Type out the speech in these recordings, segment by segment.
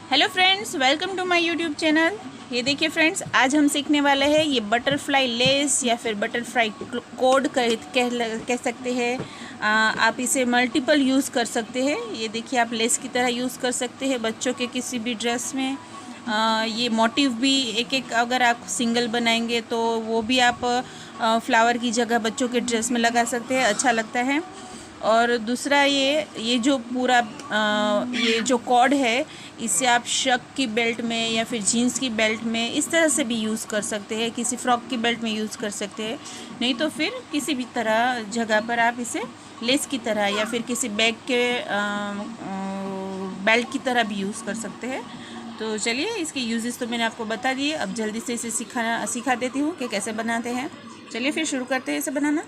Hello friends, welcome to my YouTube channel. ये देखिए friends, आज हम सीखने वाले हैं ये बटरफ्लाई लेस या फिर बटरफ्लाई कोड कह सकते हैं। आप इसे मल्टीपल यूज़ कर सकते हैं। ये देखिए, आप लेस की तरह यूज़ कर सकते हैं बच्चों के किसी भी ड्रेस में। ये मोटिव भी एक एक अगर आप सिंगल बनाएंगे तो वो भी आप फ्लावर की जगह बच्चों के ड्रेस में लगा सकते हैं, अच्छा लगता है। और दूसरा ये जो पूरा ये जो कॉर्ड है, इसे आप शर्ट की बेल्ट में या फिर जीन्स की बेल्ट में इस तरह से भी यूज़ कर सकते हैं, किसी फ्रॉक की बेल्ट में यूज़ कर सकते हैं, नहीं तो फिर किसी भी तरह जगह पर आप इसे लेस की तरह या फिर किसी बैग के बेल्ट की तरह भी यूज़ कर सकते हैं। तो चलिए, इसके यूजेस तो मैंने आपको बता दिए। अब जल्दी से इसे सिखा देती हूँ कि कैसे बनाते हैं। चलिए फिर शुरू करते हैं इसे बनाना।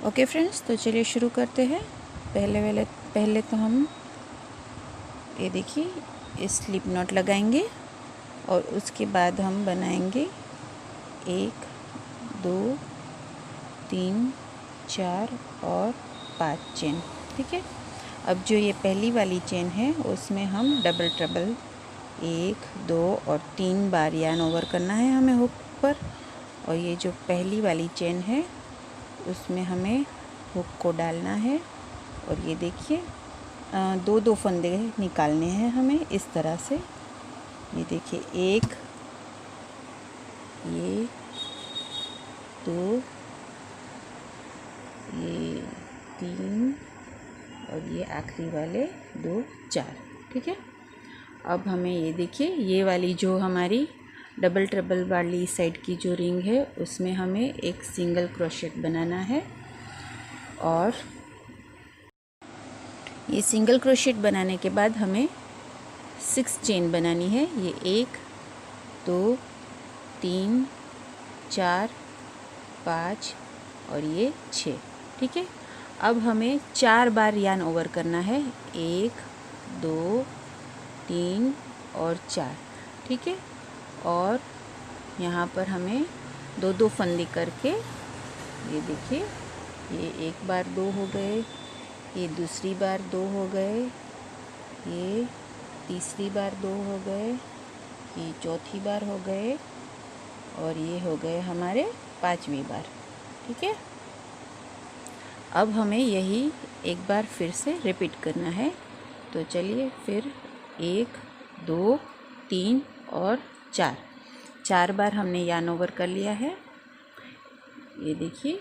ओके फ्रेंड्स, तो चलिए शुरू करते हैं। पहले तो हम ये देखिए इस स्लिप नॉट लगाएंगे और उसके बाद हम बनाएंगे 1 2 3 4 और 5 चेन। ठीक है। अब जो ये पहली वाली चेन है उसमें हम डबल ट्रबल 1 2 और 3 बार यार्न ओवर करना है हमें हुक पर। और ये जो पहली वाली चेन है उसमें हमें हुक को डालना है और ये देखिए दो दो फंदे निकालने हैं हमें इस तरह से। ये देखिए, एक, ये 2, ये 3 और ये आखिरी वाले 2 4। ठीक है। अब हमें ये देखिए, ये वाली जो हमारी डबल ट्रबल वाली साइड की जो रिंग है उसमें हमें एक सिंगल क्रोशेट बनाना है। और ये सिंगल क्रोशेट बनाने के बाद हमें 6 चेन बनानी है। ये 1 2 3 4 5 और ये 6। ठीक है। अब हमें 4 बार यार्न ओवर करना है, 1 2 3 और 4। ठीक है। और यहाँ पर हमें दो दो फंदे करके, ये देखिए, ये एक बार 2 हो गए, ये दूसरी बार 2 हो गए, ये तीसरी बार 2 हो गए, ये चौथी बार हो गए और ये हो गए हमारे 5वीं बार। ठीक है। अब हमें यही एक बार फिर से रिपीट करना है। तो चलिए फिर 1 2 3 और 4 बार हमने यार्न ओवर कर लिया है। ये देखिए,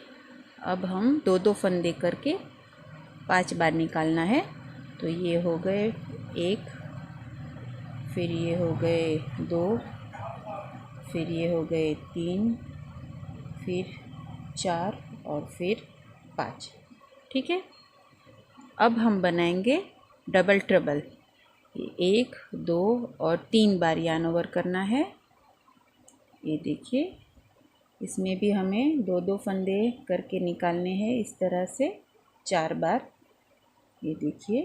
अब हम दो दो फंदे करके 5 बार निकालना है। तो ये हो गए 1, फिर ये हो गए 2, फिर ये हो गए 3, फिर 4 और फिर 5। ठीक है। अब हम बनाएंगे डबल ट्रबल। 1 2 और 3 बार यार्न ओवर करना है। ये देखिए, इसमें भी हमें दो दो फंदे करके निकालने हैं इस तरह से 4 बार। ये देखिए,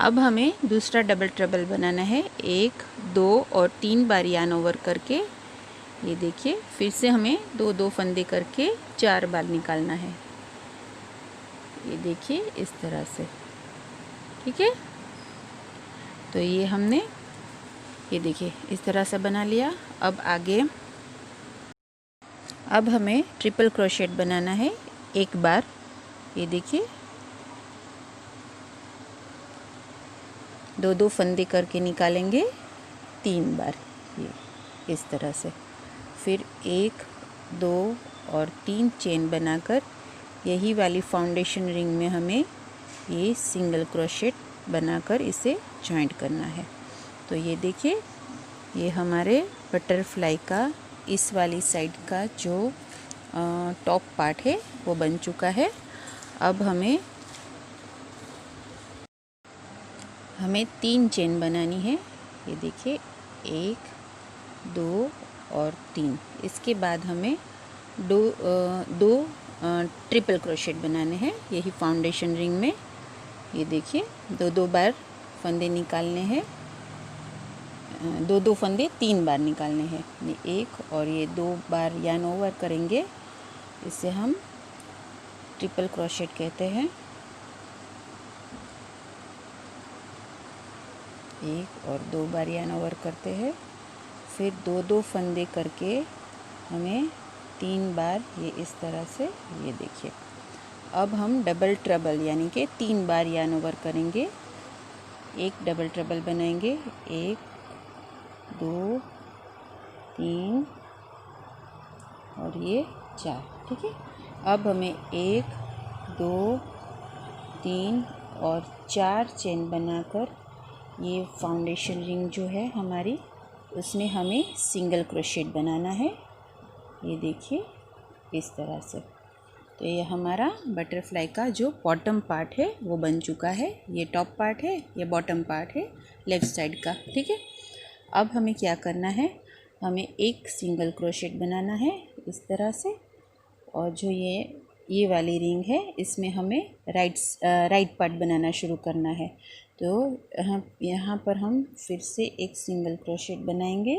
अब हमें दूसरा डबल ट्रबल बनाना है। 1 2 और 3 बार यार्न ओवर करके, ये देखिए, फिर से हमें दो दो फंदे करके 4 बार निकालना है। ये देखिए इस तरह से। ठीक है। तो ये हमने, ये देखिए, इस तरह से बना लिया। अब आगे, अब हमें ट्रिपल क्रोशेट बनाना है एक बार। ये देखिए, दो दो फंदे करके निकालेंगे 3 बार, ये इस तरह से। फिर 1 2 और 3 चेन बनाकर यही वाली फाउंडेशन रिंग में हमें ये सिंगल क्रोशेट बनाकर इसे जॉइंट करना है। तो ये देखिए, ये हमारे बटरफ्लाई का इस वाली साइड का जो टॉप पार्ट है वो बन चुका है। अब हमें 3 चेन बनानी है। ये देखिए, 1 2 और 3। इसके बाद हमें दो ट्रिपल क्रोशेट बनाने हैं यही फाउंडेशन रिंग में। ये देखिए, दो दो बार फंदे निकालने हैं, दो दो फंदे 3 बार निकालने हैं। ये 1 और ये 2 बार यार्न ओवर करेंगे, इसे हम ट्रिपल क्रोशेट कहते हैं। एक और 2 बार यार्न ओवर करते हैं, फिर 2 फंदे करके हमें 3 बार ये इस तरह से, ये देखिए। अब हम डबल ट्रबल यानी कि 3 बार यार्न ओवर करेंगे, एक डबल ट्रबल बनाएंगे, 1 2 3 और ये 4, ठीक है। अब हमें 1 2 3 और 4 चेन बनाकर ये फाउंडेशन रिंग जो है हमारी, उसमें हमें सिंगल क्रोशेट बनाना है, ये देखिए इस तरह से। तो ये हमारा बटरफ्लाई का जो बॉटम पार्ट है वो बन चुका है। ये टॉप पार्ट है, ये बॉटम पार्ट है लेफ़्ट साइड का, ठीक है। अब हमें क्या करना है, हमें एक सिंगल क्रोशेट बनाना है इस तरह से, और जो ये वाली रिंग है इसमें हमें राइट पार्ट बनाना शुरू करना है। तो यहाँ पर हम फिर से एक सिंगल क्रोशेट बनाएंगे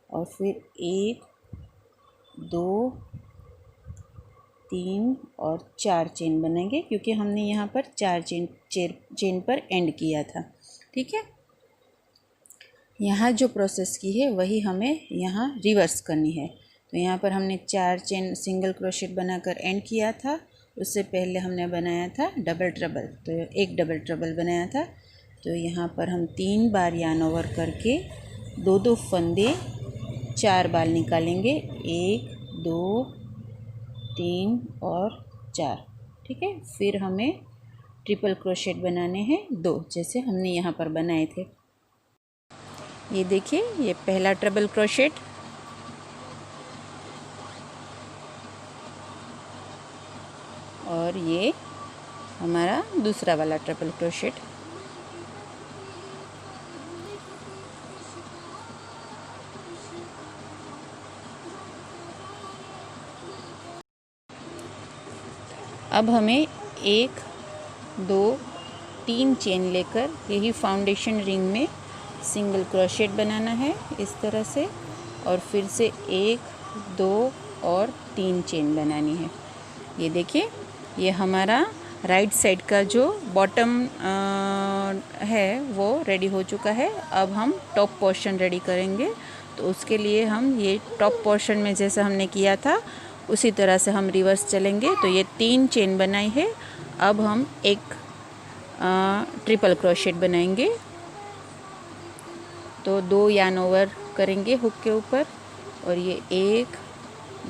और फिर 1 2 3 और 4 चेन बनाएंगे, क्योंकि हमने यहाँ पर 4 चेन पर एंड किया था, ठीक है। यहाँ जो प्रोसेस की है वही हमें यहाँ रिवर्स करनी है। तो यहाँ पर हमने 4 चेन सिंगल क्रोशेट बनाकर एंड किया था, उससे पहले हमने बनाया था डबल ट्रबल, तो एक डबल ट्रबल बनाया था। तो यहाँ पर हम 3 बार यार्न ओवर करके 2 फंदे 4 बार निकालेंगे, 1 2 3 और 4, ठीक है। फिर हमें ट्रिपल क्रोशेट बनाने हैं 2, जैसे हमने यहाँ पर बनाए थे। ये देखिए, ये पहला ट्रिपल क्रोशेट, और ये हमारा दूसरा वाला ट्रिपल क्रोशेट। अब हमें 1 2 3 चेन लेकर यही फाउंडेशन रिंग में सिंगल क्रोशेट बनाना है इस तरह से, और फिर से 1 2 और 3 चेन बनानी है। ये देखिए, ये हमारा राइट साइड का जो बॉटम है वो रेडी हो चुका है। अब हम टॉप पोर्शन रेडी करेंगे, तो उसके लिए हम ये टॉप पोर्शन में जैसा हमने किया था उसी तरह से हम रिवर्स चलेंगे। तो ये 3 चेन बनाई है, अब हम एक ट्रिपल क्रोशेट बनाएंगे। तो 2 यार्न ओवर करेंगे हुक के ऊपर, और ये 1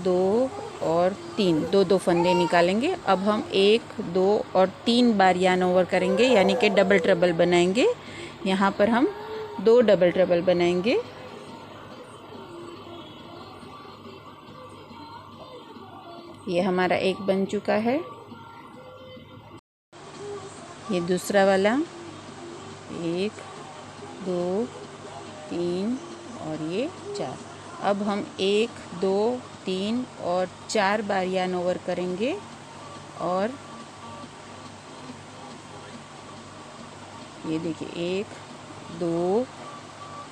2 और 3, 2 फंदे निकालेंगे। अब हम 1 2 और 3 बार यार्न ओवर करेंगे, यानी कि डबल ट्रबल बनाएंगे। यहाँ पर हम 2 डबल ट्रबल बनाएंगे। ये हमारा एक बन चुका है, ये दूसरा वाला 1 2 3 और ये 4। अब हम 1 2 3 और 4 बार यार्न ओवर करेंगे, और ये देखिए 1 2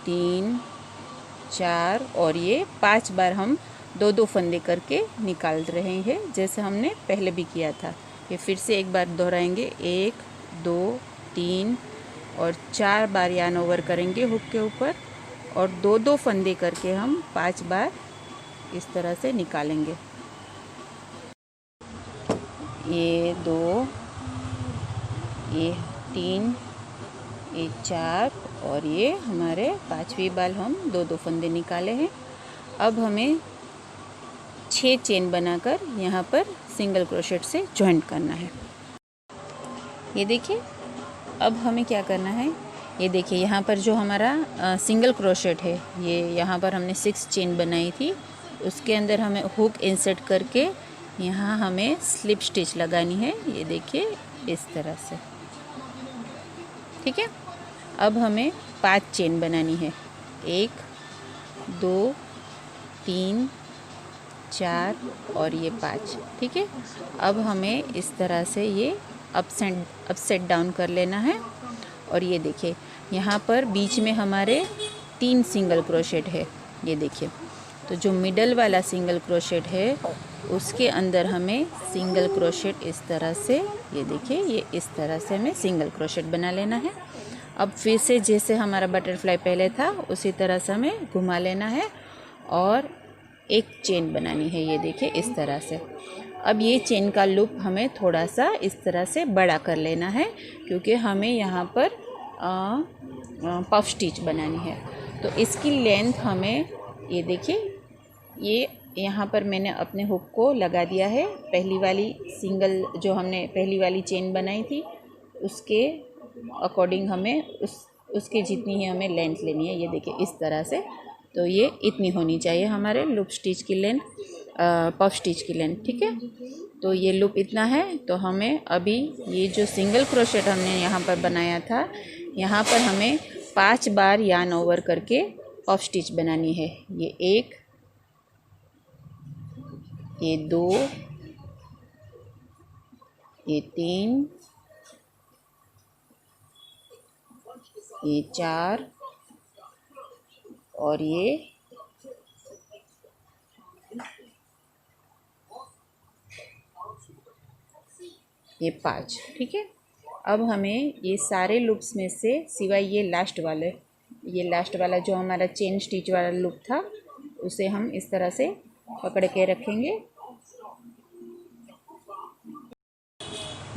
3 4 और ये 5 बार हम 2 फंदे करके निकाल रहे हैं, जैसे हमने पहले भी किया था। ये फिर से एक बार दोहराएंगे, 1 2 3 और 4 बार यार्न ओवर करेंगे हुक के ऊपर, और 2 फंदे करके हम 5 बार इस तरह से निकालेंगे। ये 2 ये 3 ये 4 और ये हमारे 5वीं बार हम 2 फंदे निकाले हैं। अब हमें 6 चेन बनाकर यहाँ पर सिंगल क्रोशेट से जॉइंट करना है। ये देखिए, अब हमें क्या करना है, ये देखिए यहाँ पर जो हमारा सिंगल क्रोशेट है, ये यहाँ पर हमने 6 चेन बनाई थी, उसके अंदर हमें हुक इंसर्ट करके यहाँ हमें स्लिप स्टिच लगानी है। ये देखिए इस तरह से, ठीक है। अब हमें 5 चेन बनानी है, 1 2 3 4 और ये 5, ठीक है। अब हमें इस तरह से ये अपसाइड डाउन कर लेना है, और ये देखिए यहाँ पर बीच में हमारे 3 सिंगल क्रोशेट है। ये देखिए, तो जो मिडल वाला सिंगल क्रोशेट है उसके अंदर हमें सिंगल क्रोशेट इस तरह से, ये देखिए ये इस तरह से हमें सिंगल क्रोशेट बना लेना है। अब फिर से जैसे हमारा बटरफ्लाई पहले था उसी तरह से हमें घुमा लेना है और एक चेन बनानी है। ये देखिए इस तरह से। अब ये चेन का लूप हमें थोड़ा सा इस तरह से बड़ा कर लेना है क्योंकि हमें यहाँ पर पफ स्टिच बनानी है। तो इसकी लेंथ हमें, ये देखिए, ये यहाँ पर मैंने अपने हुक को लगा दिया है। पहली वाली सिंगल जो हमने पहली वाली चेन बनाई थी उसके अकॉर्डिंग हमें उसके जितनी ही हमें लेंथ लेनी है। ये देखिए इस तरह से। तो ये इतनी होनी चाहिए हमारे लूप स्टिच की लेंथ, पफ स्टिच की लेंथ, ठीक है। तो ये लूप इतना है। तो हमें अभी ये जो सिंगल क्रोशेट हमने यहाँ पर बनाया था, यहाँ पर हमें 5 बार यार्न ओवर करके पफ स्टिच बनानी है। ये 1, ये 2, ये 3, ये 4 और ये 5, ठीक है। अब हमें ये सारे लूप्स में से सिवाय ये लास्ट वाला जो हमारा चेन स्टिच वाला लूप था उसे हम इस तरह से पकड़ के रखेंगे।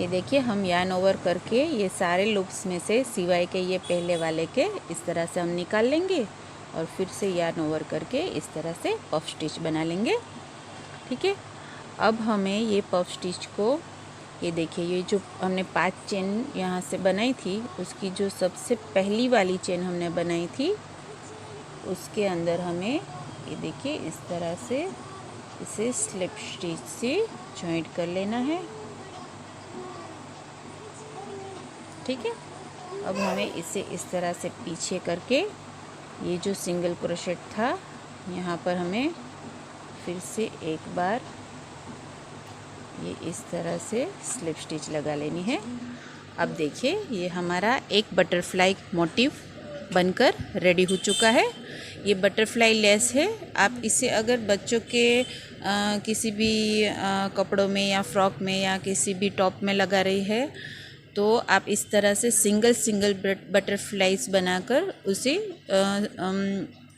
ये देखिए हम यार्न ओवर करके ये सारे लूप्स में से सिवाय के ये पहले वाले के इस तरह से हम निकाल लेंगे और फिर से यार्न ओवर करके इस तरह से पफ स्टिच बना लेंगे, ठीक है। अब हमें ये पफ स्टिच को, ये देखिए ये जो हमने 5 चेन यहाँ से बनाई थी उसकी जो सबसे पहली वाली चेन हमने बनाई थी उसके अंदर हमें, ये देखिए इस तरह से इसे स्लिप स्टिच से जॉइंट कर लेना है, ठीक है। अब हमें इसे इस तरह से पीछे करके ये जो सिंगल क्रोशेट था यहाँ पर हमें फिर से एक बार ये इस तरह से स्लिप स्टिच लगा लेनी है। अब देखिए ये हमारा एक बटरफ्लाई मोटिव बनकर रेडी हो चुका है। ये बटरफ्लाई लेस है। आप इसे अगर बच्चों के किसी भी कपड़ों में या फ्रॉक में या किसी भी टॉप में लगा रही है तो आप इस तरह से सिंगल बटरफ्लाइज बनाकर उसे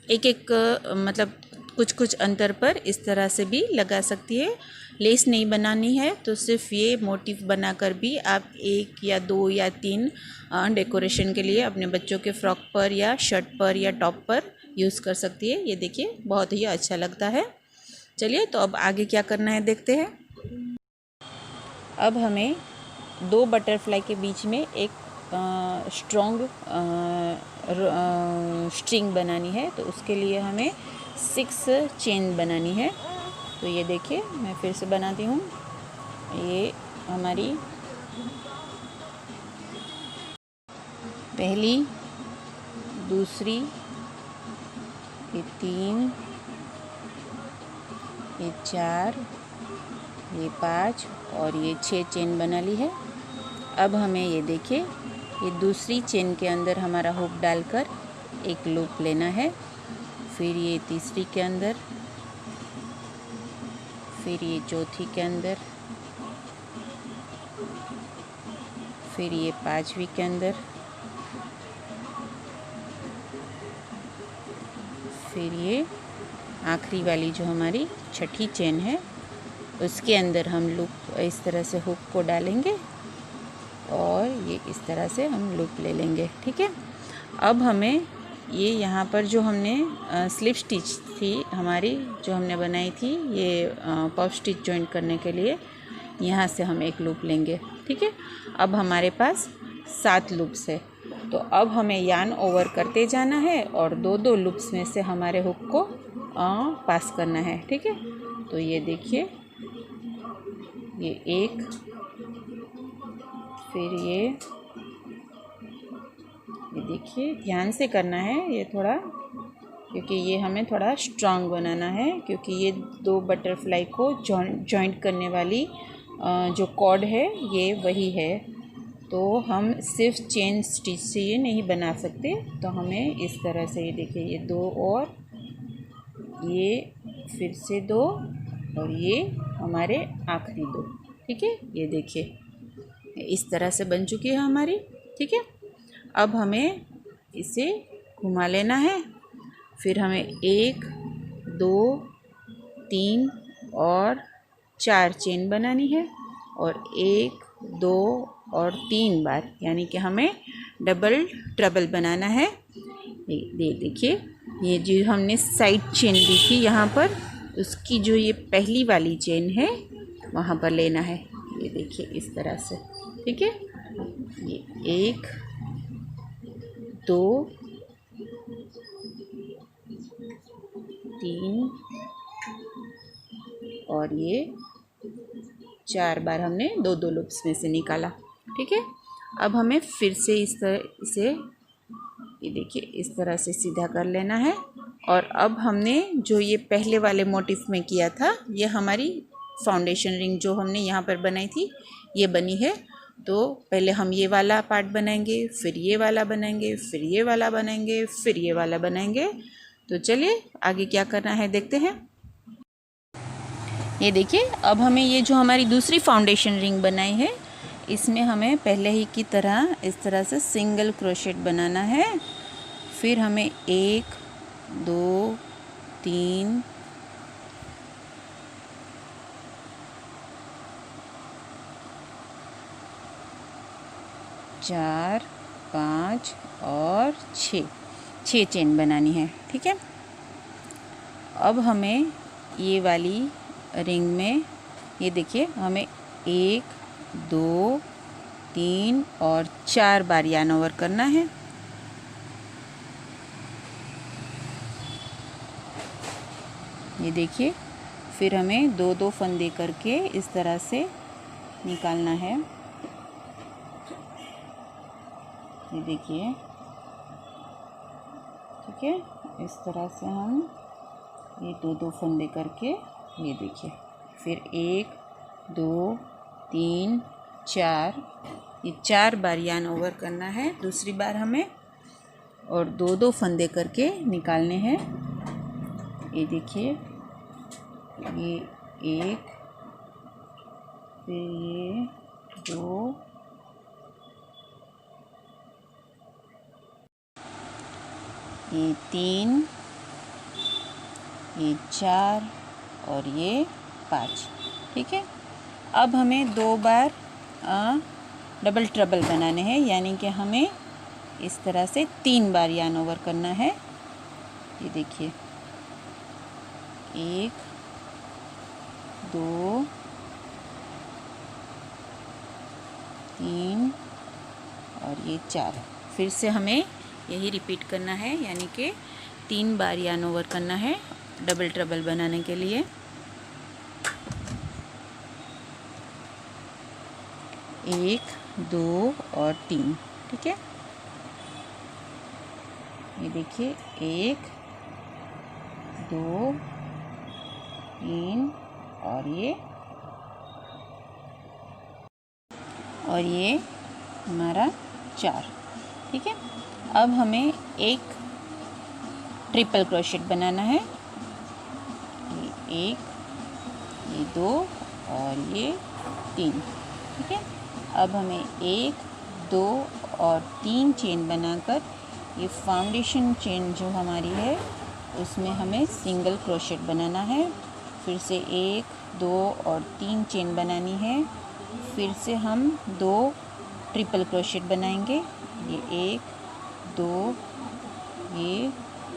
एक एक मतलब कुछ अंतर पर इस तरह से भी लगा सकती है। लेस नहीं बनानी है तो सिर्फ ये मोटिव बनाकर भी आप 1 या 2 या 3 डेकोरेशन के लिए अपने बच्चों के फ्रॉक पर या शर्ट पर या टॉप पर यूज़ कर सकती है। ये देखिए बहुत ही अच्छा लगता है। चलिए तो अब आगे क्या करना है देखते हैं। अब हमें 2 बटरफ्लाई के बीच में एक स्ट्रॉन्ग स्ट्रिंग बनानी है। तो उसके लिए हमें 6 चेन बनानी है। तो ये देखिए मैं फिर से बनाती हूँ। ये हमारी पहली, दूसरी, ये 3, ये 4, ये 5 और ये 6 चेन बना ली है। अब हमें ये देखिए ये दूसरी चेन के अंदर हमारा हुक डालकर एक लूप लेना है। फिर ये तीसरी के अंदर, फिर ये चौथी के अंदर, फिर ये 5वीं के अंदर, फिर ये आखिरी वाली जो हमारी छठी चेन है उसके अंदर हम लूप इस तरह से हुक को डालेंगे और ये इस तरह से हम लूप ले लेंगे, ठीक है। अब हमें ये यहाँ पर जो हमने स्लिप स्टिच थी हमारी जो हमने बनाई थी ये पफ स्टिच जॉइंट करने के लिए, यहाँ से हम एक लूप लेंगे, ठीक है। अब हमारे पास 7 लूप्स है। तो अब हमें यार्न ओवर करते जाना है और 2-2 लूप्स में से हमारे हुक को पास करना है, ठीक है। तो ये देखिए ये एक, फिर ये देखिए ध्यान से करना है ये थोड़ा, क्योंकि ये हमें थोड़ा स्ट्रांग बनाना है क्योंकि ये 2 बटरफ्लाई को जॉइंट करने वाली जो कॉर्ड है ये वही है। तो हम सिर्फ चेन स्टिच से ये नहीं बना सकते। तो हमें इस तरह से ये देखिए ये 2 और ये फिर से 2 और ये हमारे आखिरी 2, ठीक है। ये देखिए इस तरह से बन चुकी है हमारी, ठीक है। अब हमें इसे घुमा लेना है। फिर हमें 1 2 3 और 4 चेन बनानी है और 1 2 और 3 बार, यानी कि हमें डबल ट्रबल बनाना है। देखिए, ये जो हमने साइड चेन ली थी यहाँ पर, उसकी जो ये पहली वाली चेन है वहाँ पर लेना है। ये देखिए इस तरह से, ठीक है। ये 1 2 3 और ये 4 बार हमने दो दो लूप्स में से निकाला, ठीक है। अब हमें फिर से इसे ये देखिए इस तरह से सीधा कर लेना है। और अब हमने जो ये पहले वाले मोटिफ में किया था, ये हमारी फाउंडेशन रिंग जो हमने यहाँ पर बनाई थी ये बनी है। तो पहले हम ये वाला पार्ट बनाएंगे, फिर ये वाला बनाएंगे, फिर ये वाला बनाएंगे, फिर ये वाला बनाएंगे। तो चलिए आगे क्या करना है देखते हैं। ये देखिए, अब हमें ये जो हमारी दूसरी फाउंडेशन रिंग बनाई है, इसमें हमें पहले ही की तरह इस तरह से सिंगल क्रोशेट बनाना है। फिर हमें 1 2 3 4 5 और 6 चेन बनानी है, ठीक है। अब हमें ये वाली रिंग में ये देखिए हमें 1 2 3 और 4 बार यार्न ओवर करना है। ये देखिए, फिर हमें दो दो फंदे करके इस तरह से निकालना है। ये देखिए, ठीक है, इस तरह से हम ये दो दो फंदे करके, ये देखिए, फिर 1 2 3 4, ये 4 बार यार्न ओवर करना है दूसरी बार हमें, और दो दो फंदे करके निकालने हैं। ये देखिए, ये 1, फिर ये 2, ये 3, ये 4 और ये 5, ठीक है। अब हमें 2 बार डबल ट्रबल बनाने हैं, यानी कि हमें इस तरह से 3 बार यार्न ओवर करना है। ये देखिए, 1 2 3 और ये 4। फिर से हमें यही रिपीट करना है, यानी कि 3 बार यार्न ओवर करना है डबल ट्रबल बनाने के लिए। 1 2 और 3, ठीक है। ये देखिए, 1 2 3 और ये हमारा 4, ठीक है। अब हमें एक ट्रिपल क्रोशेट बनाना है। ये 1, ये 2 और ये 3, ठीक है। अब हमें 1 2 और 3 चेन बनाकर ये फाउंडेशन चेन जो हमारी है उसमें हमें सिंगल क्रोशेट बनाना है। फिर से 1 2 और 3 चेन बनानी है। फिर से हम 2 ट्रिपल क्रोशेट बनाएंगे। ये 1 2 ये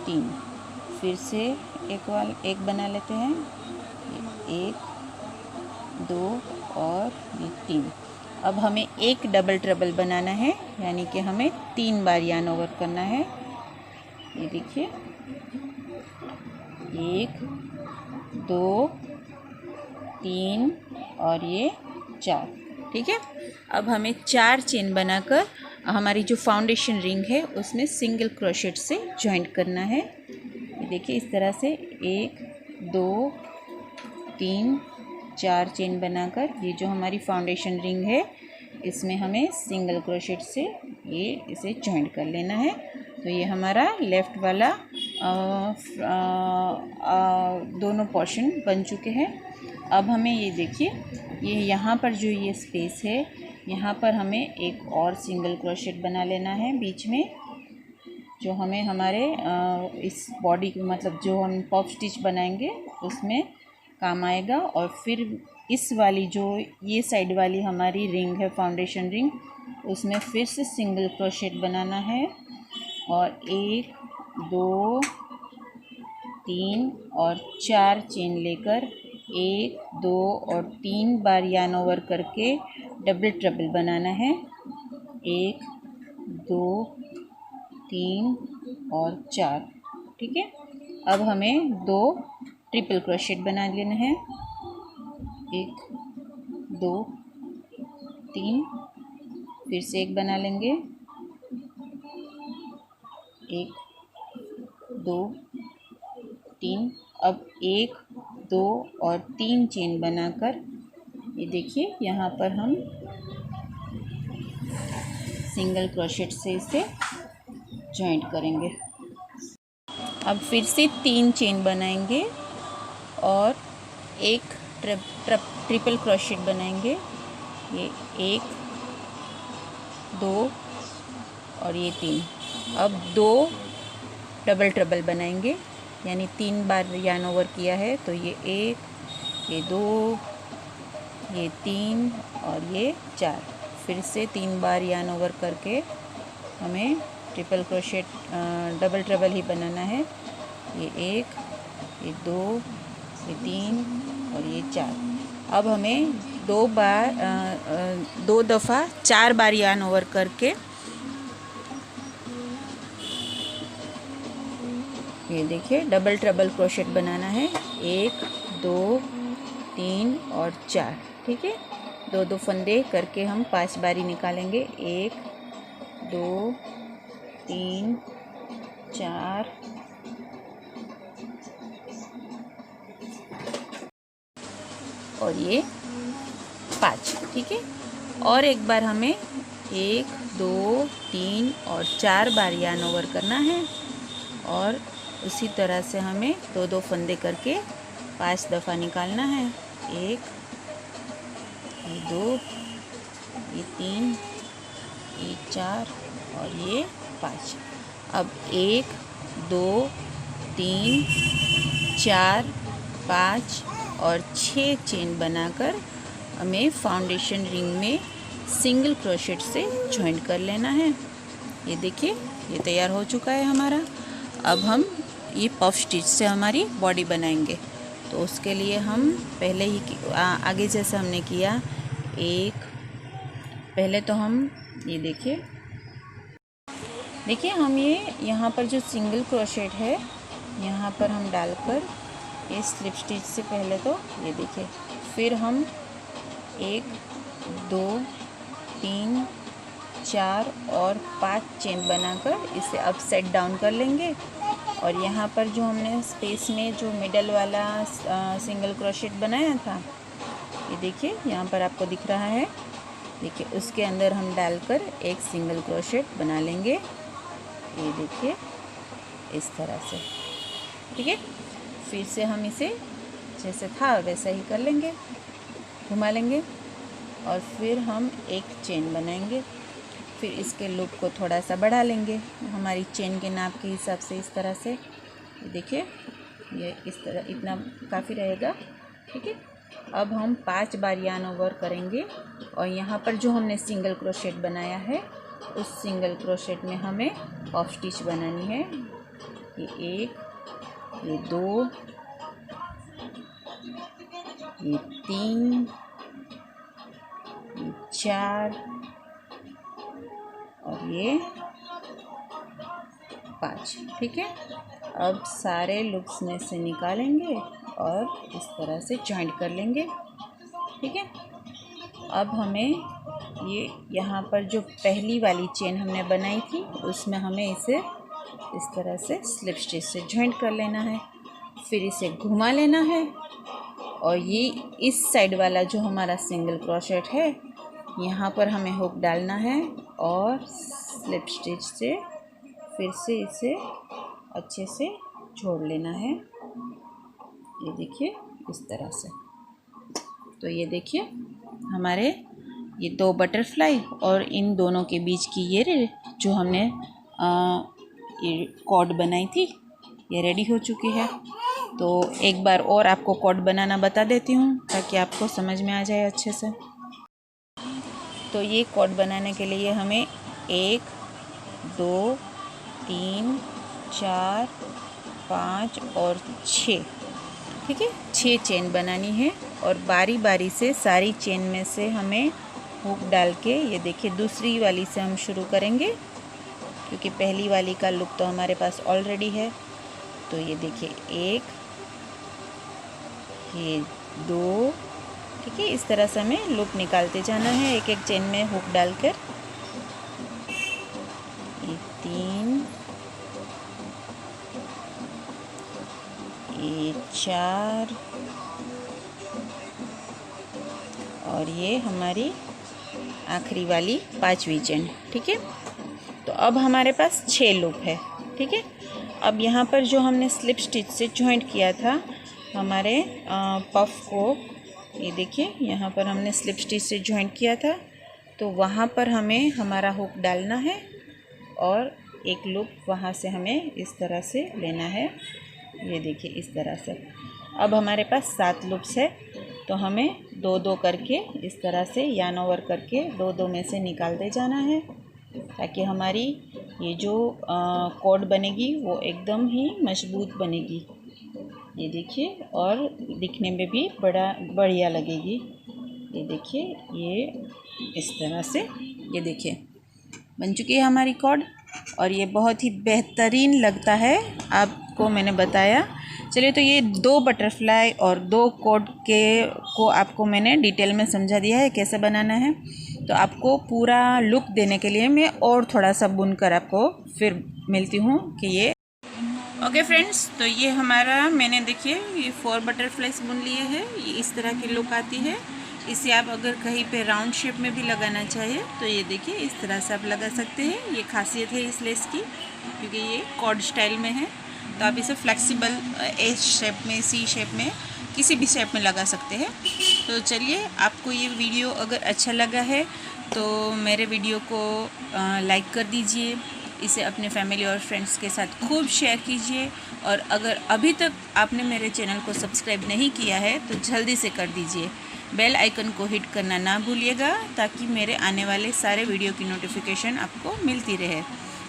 3, फिर से एक बना लेते हैं। ये 1 2 और ये 3। अब हमें एक डबल ट्रबल बनाना है, यानी कि हमें 3 बार यार्न ओवर करना है। ये देखिए, 1 2 3 और ये 4, ठीक है। अब हमें 4 चेन बनाकर हमारी जो फाउंडेशन रिंग है उसमें सिंगल क्रोशेट से जॉइंट करना है। ये देखिए, इस तरह से 1 2 3 4 चेन बनाकर ये जो हमारी फाउंडेशन रिंग है इसमें हमें सिंगल क्रोशेट से इसे जॉइंट कर लेना है। तो ये हमारा लेफ़्ट वाला दोनों पोर्शन बन चुके हैं। अब हमें ये देखिए, ये यहाँ पर जो ये स्पेस है यहाँ पर हमें एक और सिंगल क्रोशेट बना लेना है बीच में, जो हमें हमारे इस बॉडी मतलब जो हम पफ स्टिच बनाएंगे उसमें काम आएगा। और फिर इस वाली जो ये साइड वाली हमारी रिंग है, फाउंडेशन रिंग, उसमें फिर से सिंगल क्रोशेट बनाना है और 1 2 3 और 4 चेन लेकर 1 2 और 3 बार यार्न ओवर करके डबल ट्रबल बनाना है। 1 2 3 और 4, ठीक है। अब हमें 2 ट्रिपल क्रोशेट बना लेना है। 1 2 3, फिर से एक बना लेंगे, 1 2 3। अब 1 2 और 3 चेन बनाकर ये देखिए यहाँ पर हम सिंगल क्रोशेट से इसे जॉइंट करेंगे। अब फिर से 3 चेन बनाएंगे और एक ट्रिपल क्रोशेट बनाएंगे। ये 1 2 और ये 3। अब 2 डबल ट्रबल बनाएंगे, यानी 3 बार यार्न ओवर किया है, तो ये 1 ये 2 ये 3 और ये 4। फिर से 3 बार यार्न ओवर करके हमें ट्रिपल क्रोशेट डबल ट्रबल ही बनाना है। ये 1 ये 2 ये 3 और ये 4। अब हमें 2 दफ़ा 4 बार यार्न ओवर करके ये देखिए डबल ट्रबल क्रोशेट बनाना है। 1 2 3 और 4, ठीक है। 2 फंदे करके हम 5 बारी निकालेंगे। 1 2 3 4 और ये 5, ठीक है। और एक बार हमें 1 2 3 और 4 बार यार्न ओवर करना है और उसी तरह से हमें 2 फंदे करके 5 दफ़ा निकालना है। 1 ये 2 ये 3 ये 4 और ये 5। अब 1 2 3 4 5 और 6 चेन बनाकर हमें फाउंडेशन रिंग में सिंगल क्रोशेट से जॉइंट कर लेना है। ये देखिए ये तैयार हो चुका है हमारा। अब हम ये पफ स्टिच से हमारी बॉडी बनाएंगे, तो उसके लिए हम पहले ही आगे जैसा हमने किया, पहले तो हम ये देखिए हम ये यहाँ पर जो सिंगल क्रोशेट है यहाँ पर हम डालकर ये स्लिप स्टिच से पहले तो ये देखिए, फिर हम 1 2 3 4 और 5 चेन बनाकर इसे अपसाइड डाउन कर लेंगे। और यहाँ पर जो हमने स्पेस में जो मिडल वाला सिंगल क्रोशेट बनाया था, ये देखिए यहाँ पर आपको दिख रहा है, देखिए उसके अंदर हम डालकर एक सिंगल क्रोशेट बना लेंगे। ये देखिए इस तरह से, ठीक है। फिर से हम इसे जैसे था वैसा ही कर लेंगे, घुमा लेंगे और फिर हम एक चेन बनाएंगे। फिर इसके लूप को थोड़ा सा बढ़ा लेंगे हमारी चेन के नाप के हिसाब से, इस तरह से। देखिए ये इस तरह इतना काफ़ी रहेगा, ठीक है। अब हम 5 बार यार्न ओवर करेंगे और यहाँ पर जो हमने सिंगल क्रोशेट बनाया है उस सिंगल क्रोशेट में हमें पफ स्टिच बनानी है। ये 1 ये 2 ये 3 ये 4 और ये 5, ठीक है। अब सारे लूप्स में से निकालेंगे और इस तरह से जॉइंट कर लेंगे, ठीक है। अब हमें ये यहाँ पर जो पहली वाली चेन हमने बनाई थी उसमें हमें इसे इस तरह से स्लिप स्टिच से जॉइंट कर लेना है। फिर इसे घुमा लेना है और ये इस साइड वाला जो हमारा सिंगल क्रोशेट है यहाँ पर हमें हुक डालना है और स्लिप स्टिच से फिर से इसे अच्छे से जोड़ लेना है। ये देखिए इस तरह से। तो ये देखिए हमारे ये 2 बटरफ्लाई और इन दोनों के बीच की ये जो हमने ये कॉर्ड बनाई थी ये रेडी हो चुकी है। तो एक बार और आपको कॉर्ड बनाना बता देती हूँ ताकि आपको समझ में आ जाए अच्छे से। तो ये कॉर्ड बनाने के लिए हमें 1 2 3 4 5 और 6, ठीक है, 6 चेन बनानी है। और बारी बारी से सारी चेन में से हमें हुक डाल के, ये देखिए दूसरी वाली से हम शुरू करेंगे क्योंकि पहली वाली का लूप तो हमारे पास ऑलरेडी है। तो ये देखिए 1, ये 2, ठीक है, इस तरह से हमें लूप निकालते जाना है एक एक चेन में हुक डालकर। ये 3, ये 4 और ये हमारी आखिरी वाली 5वीं चेन, ठीक है। तो अब हमारे पास 6 लूप है, ठीक है। अब यहाँ पर जो हमने स्लिप स्टिच से जॉइंट किया था हमारे पफ को, ये देखिए यहाँ पर हमने स्लिप स्टिच से जॉइंट किया था, तो वहाँ पर हमें हमारा हुक डालना है और एक लूप वहाँ से हमें इस तरह से लेना है, ये देखिए इस तरह से। अब हमारे पास 7 लूप्स है, तो हमें 2-2 करके इस तरह से यार्न ओवर करके 2-2 में से निकालते जाना है ताकि हमारी ये जो कॉर्ड बनेगी वो एकदम ही मजबूत बनेगी, ये देखिए, और दिखने में भी बढ़िया लगेगी। ये देखिए ये इस तरह से, ये देखिए बन चुकी है हमारी कॉर्ड और ये बहुत ही बेहतरीन लगता है, आपको मैंने बताया। चलिए, तो ये 2 बटरफ्लाई और 2 कॉर्ड को आपको मैंने डिटेल में समझा दिया है कैसे बनाना है। तो आपको पूरा लुक देने के लिए मैं और थोड़ा सा बुनकर आपको फिर मिलती हूँ कि ये ओके फ्रेंड्स। तो ये हमारा मैंने देखिए ये 4 बटरफ्लाइज बुन लिए हैं, ये इस तरह की लुक आती है। इसे आप अगर कहीं पे राउंड शेप में भी लगाना चाहिए तो ये देखिए इस तरह से आप लगा सकते हैं। ये खासियत है इस लेस की क्योंकि ये कॉर्ड स्टाइल में है, तो आप इसे फ्लेक्सिबल एच शेप में, सी शेप में, किसी भी शेप में लगा सकते हैं। तो चलिए, आपको ये वीडियो अगर अच्छा लगा है तो मेरे वीडियो को लाइक कर दीजिए, इसे अपने फैमिली और फ्रेंड्स के साथ खूब शेयर कीजिए। और अगर अभी तक आपने मेरे चैनल को सब्सक्राइब नहीं किया है तो जल्दी से कर दीजिए। बेल आइकन को हिट करना ना भूलिएगा ताकि मेरे आने वाले सारे वीडियो की नोटिफिकेशन आपको मिलती रहे।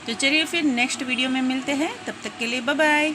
तो चलिए फिर नेक्स्ट वीडियो में मिलते हैं, तब तक के लिए बाय बाय।